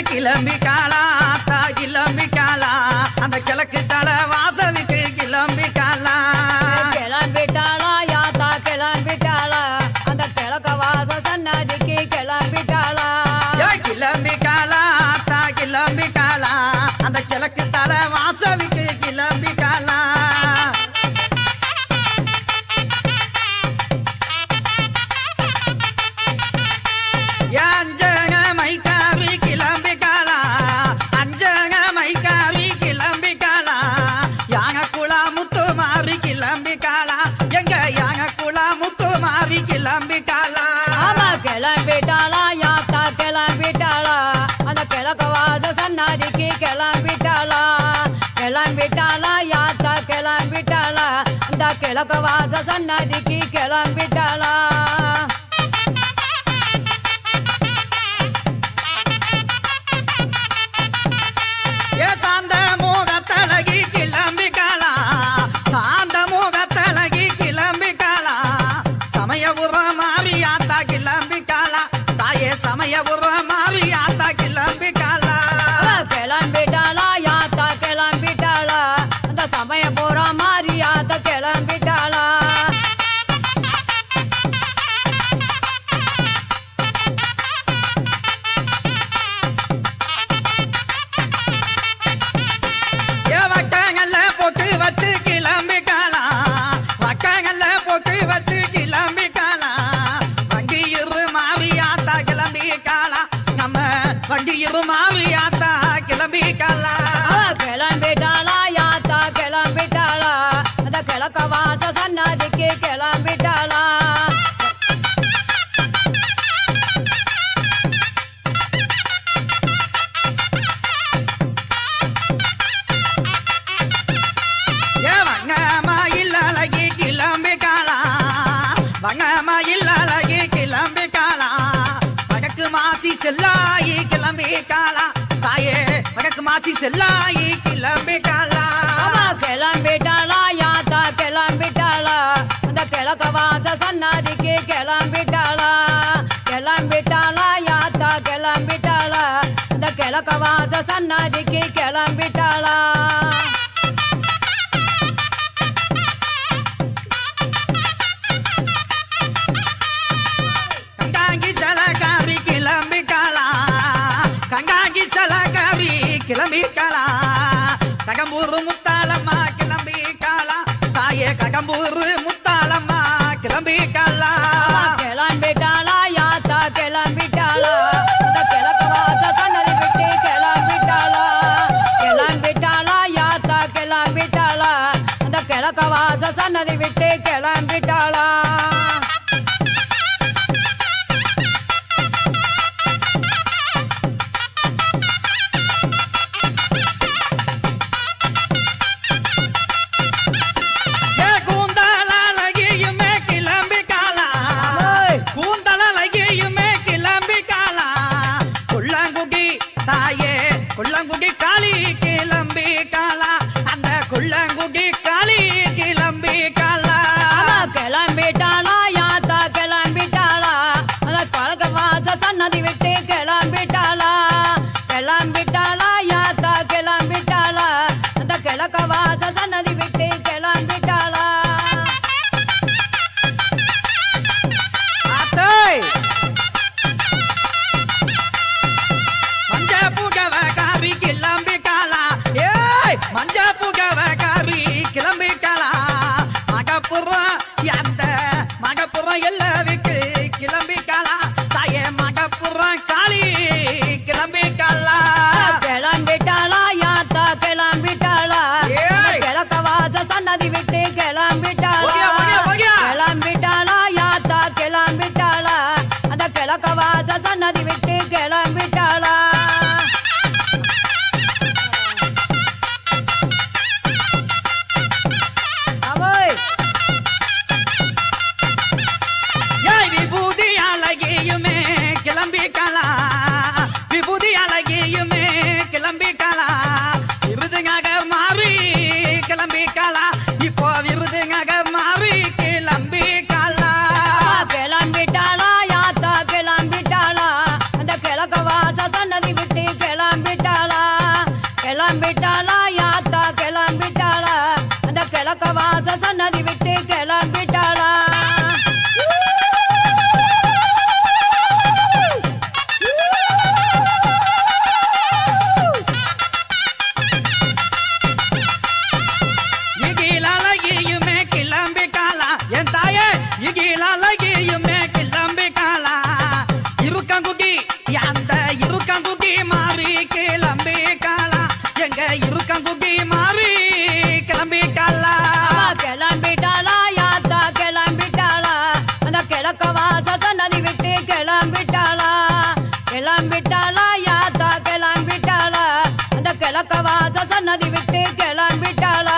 கிளம்பி காலா தா கிளம்பி காலா அந்த கிழக்கு தலை வாசலுக்கு கிளம்பி காலா கிளம்பிட்டாளா யாத்தா கிளம்பிட்டாளா அந்த கிழக்க வாச சன்னதிக்கு கிளம்பிட்டாளா கிளம்பி காலா தா கிளம்பி காலா அந்த கிழக்கு தலை வாசலுக்கு கிளம்பி காலா அஞ்சக மைக்காவி கிளம்பி காலா அஞ்சக மைக்காவி கிளம்பி காலா யாங்க குளா முத்து மாறி கிளம்பி காலா எங்க யாங்க குளா முத்து மாறி கிளம்பி காலா கிளம்பிட்டாளா யாத்தா கிளம்பிட்டாளா அந்த கிழக்க வாச சன்னதிக்கு கிளம்பிட்டாளா கிளம்பிட்டாளா யாத்தா கிளம்பிட்டாளா அந்த கிழக்க வாச சன்னதிக்கு கிளம்பிட்டாளா சாந்த மூகத்தழகி கிளம்பி காலா சாந்த மூகத்தழகி கிளம்பி காலா சமயபுர மாரியாத்தா கிளம்பி காலா தாயே சமயபுர மாரியாத்தா கிளம்பி காலா கிளம்பிட்டாளா யாத்தா கிளம்பிட்டாளா அந்த சமயபுர மாரியாத்தா கிளம்பிட்டாளா போட்டு வச்சு கிளம்பி காலா வக்கங்கள்ல போட்டு வச்சு கிளம்பி காலா வங்கியிரு மாவியாத்தா கிளம்பி காலா நம்ம வங்கியிரு மாவியாத்தா கிளம்பி காலா கிளம்பிட்டாளா யாத்தா கிளம்பிட்டாளா அந்த கிழக்க வாச சன்னதிக்கு கிளம்பிட்டாளா வங்கமயில் அழகி கிளம்பி காலா வடக்கு மாசி செல்லாயி கிளம்பி காலா தாயே வடக்கு மாசி செல்லாயி கிளம்பி காலா கிளம்பிட்டாளா யாத்தா கிளம்பிட்டாளா அந்த கிழக்க வாச சன்னதிக்கு கிளம்பிட்டாளா கிளம்பிட்டாளா யாத்தா கிளம்பிட்டாளா அந்த கிழக்க வாச சன்னதிக்கு கிளம்பிட்டாளா கிளம்பி காலா ககம்பூர் முத்தாளம்மா கிளம்பி காலா தாயே ககம்பூர் முத்தாளம்மா கிளம்பி காலா கிளம்பிட்டாளா யாத்தா கிளம்பிட்டாளா இந்த கிழக்க வாச சன்னதி விட்டு கிளம்பிட்டாளா கிளம்பிட்டாளா யாத்தா கிளம்பிட்டாளா அந்த கிழக்க வாச சன்னதி விட்டு கிளம்பிட்டாளா குள்ளங்குடி காளி கிளம்பி காலா அந்த குள்ளங்குடி காளி கிளம்பி காலா கிளம்பிட்டா கிளம்பிட்டாளா இகிலழகியுமே கிளம்பிட்டாளா என் தாயே இகிலழகியுமே கிளம்பிட்டாளா இருக்கங்குகி அந்த இருக்கங்குகி மாறி கிளம்பிட்டாளா எங்க இருக்கங்குகி மாறி கிளம்பிட்டாளா கிளம்பிட்டாளா யாத்தா கிளம்பிட்டாளா அந்த கிழக்க வாசத்த நதி விட்டு கிளம்பிட்டாளா கிளம்பிட்டாளா யாத்தா கிளம்பிட்டாளா அந்த கிழக்க வாசத்த நதி விட்டு கிளம்பிட்டாளா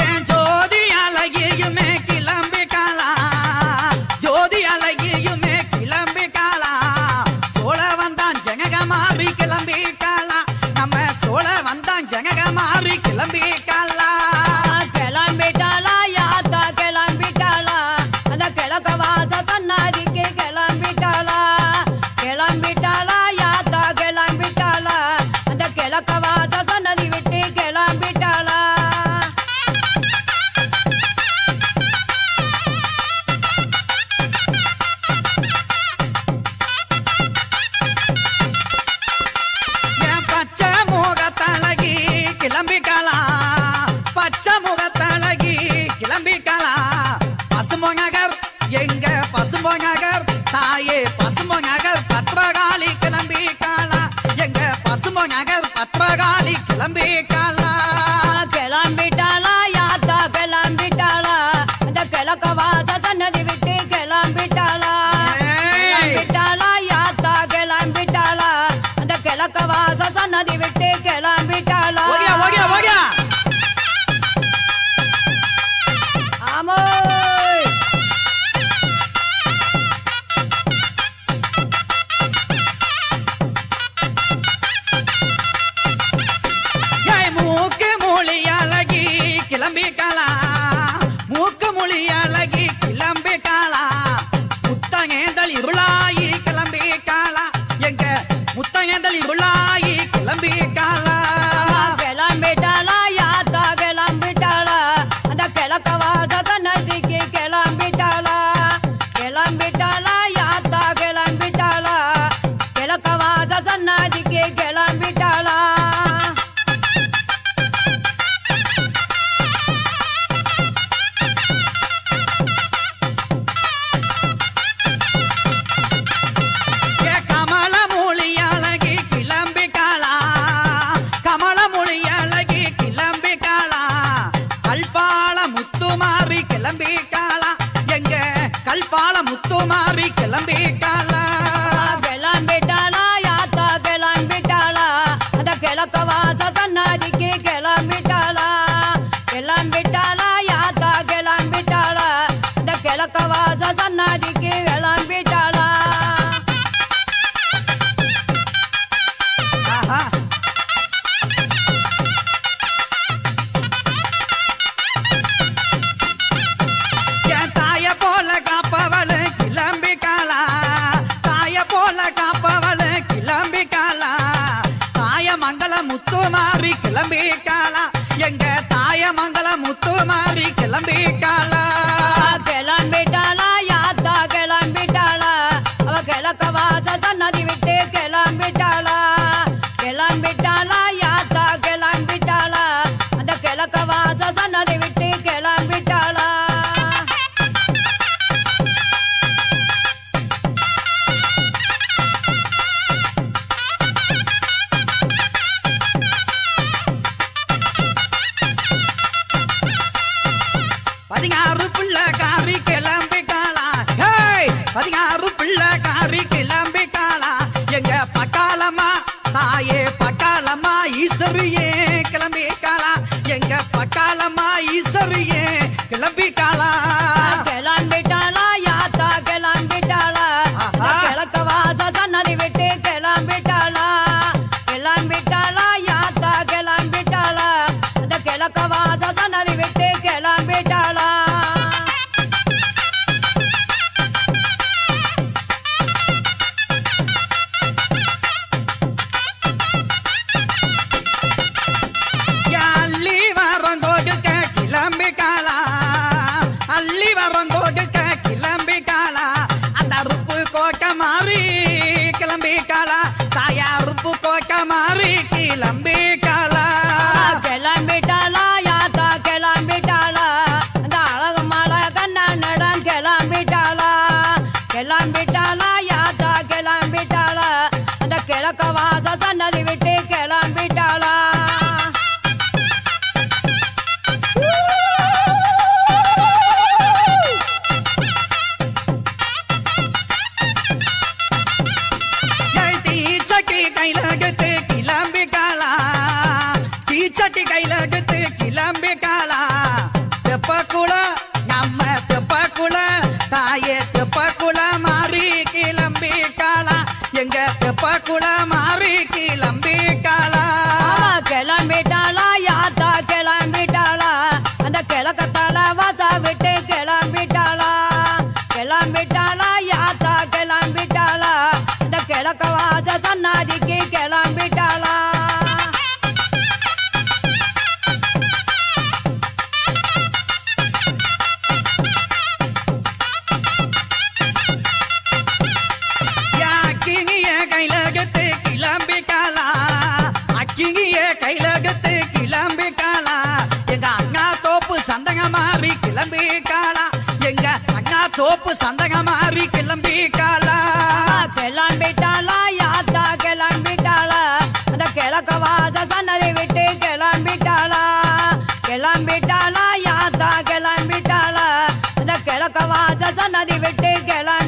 என் ஜோதி அழகியுமே கிளம்பிட்டாளா ஜோதி அழகியுமே கிளம்பிட்டாளா சோழ வந்தான் ஜனக மாறி கிளம்பிட்டாளா நம்ம சோழ வந்தான் ஜனக மாறி கிளம்பிட்டாளா கிளம்பிட்டாளா யாத்தா கிளம்பிட்டாளா அந்த கிழக்க வாச சன்னாதிக்கு கிளம்பிட்டாளா கிளம்பிட்டாளா யாத்தா கிளம்பிட்டாளா அந்த கிழக்க வாச சன்னதி விட்டு கிளம்பிட்டாளா என் பச்சை முகத்தழகி கிளம்பிட்டாளா பச்சை முகத்தழகி கிளம்பிட்டாளா பசும்பொங்கர் எங்க பசும்பொங்கர் தாயே பசும்பொங்கர் பத்மகாளி கிளம்பிட்டாளா எங்க பசும்பொங்கர் பத்மகாளி கிளம்பிட்டாளா கிளம்பிட்டாளா யாத்தா கிளம்பிட்டாளா அந்த கிழக்க வாச சன்னதி விட்டு கிளம்பிட்டாளா கிளம்பிட்டாளா யாத்தா கிளம்பிட்டாளா அந்த கிழக்க வாச சன்னதி விட்டு கிளம்பிட்டாளா ஓகே ஓகே ஓகே ஆமோ ஏய் மூக்கு மொழி அழகி கிளம்பிட்டாளா மூக்கு மொழி அழகி கிளம்பிட்டாளா முத்தங்கேந்தல் இருளாயி கிளம்பிட்டாளா எங்க முத்தங்கேந்தல் இருளாயி கிளம்பிட்டாளா கிளம்பிட்டாளா யாத்தா கிளம்பிட்டாளா அந்த கிழக்க வாச சன்னதிக்கு கிளம்பிட்டாளா கிளம்பிட்டாளா யாத்தா கிளம்பிட்டாளா கிழக்க வாச சன்னதிக்கு கிளம்பிட்டாளா ஏ கமல மொழி அழகி கிளம்பிட்டாளா கமல மொழி அழகி கிளம்பிட்டாளா கல்பால முத்துமாரி கிளம்பிட்டாளா எங்க கல்பால முத்துமாரி கிளம்பிட்டாளா கிளம்பிட்டாளா யாத்தா கிளம்பிட்டாளா அந்த கிழக்க வாச சன்னதிக்கு கிளம்பிட்டாளா கிளம்பிட்டாளா யாத்தா கிளம்பிட்டாளா அந்த கிழக்க வாச சன்னதிக்கு கிளம்பிட்டாளா ஆஹா என் தாய போல காப்பவளு கிளம்பிட்டாளா தாய போல காப்பவளு கிளம்பிட்டாளா தாய மங்கள முத்துமாரி கிளம்பிட்டாளா எங்க தாய மங்கள முத்துமாரி கிளம்பிட்டாளா கிளம்பிட்டாளா யாத்தா கிளம்பிட்டாளா அவ கிழக்க வாச சன்னதி விட்டு கிளம்பிட்டாளா கிளம்பிட்டாளா யாத்தா கிளம்பிட்டாளா அந்த கிழக்க வாச சன்னதி விட்டு கிளம்பிட்டாளா பதினாறு பிள்ளை காரி கிளம்பிட்டாளா ஹேய் பதினாறு பிள்ளை காரி கிளம்பிட்டாளா கையில கத்து கிளம்பிட்டாளா தீச்சட்டி கையில கத்து கிளம்பிட்டாளா தெப்பக்குள நம்ம தெப்பக்குள தாயே தெப்பக்குள மாறி கிளம்பிட்டாளா எங்க தெப்பக்குள மாறி கிளம்பிட்டாளா கிளம்பிட்டாளா யாத்தா கிளம்பிட்டாளா அந்த கிழக்கத்தால வாசா விட்டு கிளம்பிட்டாளா கிளம்பிட்டாளா யாத்தா கிளம்பிட்டாளா அந்த கிழக்க வாச சன்னாதிக்கு கிளம்பிட்டாளா அக்கிங்கிய கையில கத்து கிளம்பிட்டாளா அக்கிங்கிய கையில கத்து கிளம்பிட்டாளா எங்க அண்ணா தோப்பு சந்தக மாறி கிளம்பிட்டாளா எங்க அண்ணா தோப்பு சந்தக மாறி கிளம்பிட்டாளா கிளம்பிட்டாளா யாத்தா கிளம்பிட்டாளா அந்த கிழக்க வாச சன்னதி விட்டு கிளம்பிட்டாளா கிளம்பிட்டாளா யாத்தா கிளம்பிட்டாளா அந்த கிழக்க வாச சன்னதி விட்டு கிளம்பிட்டாளா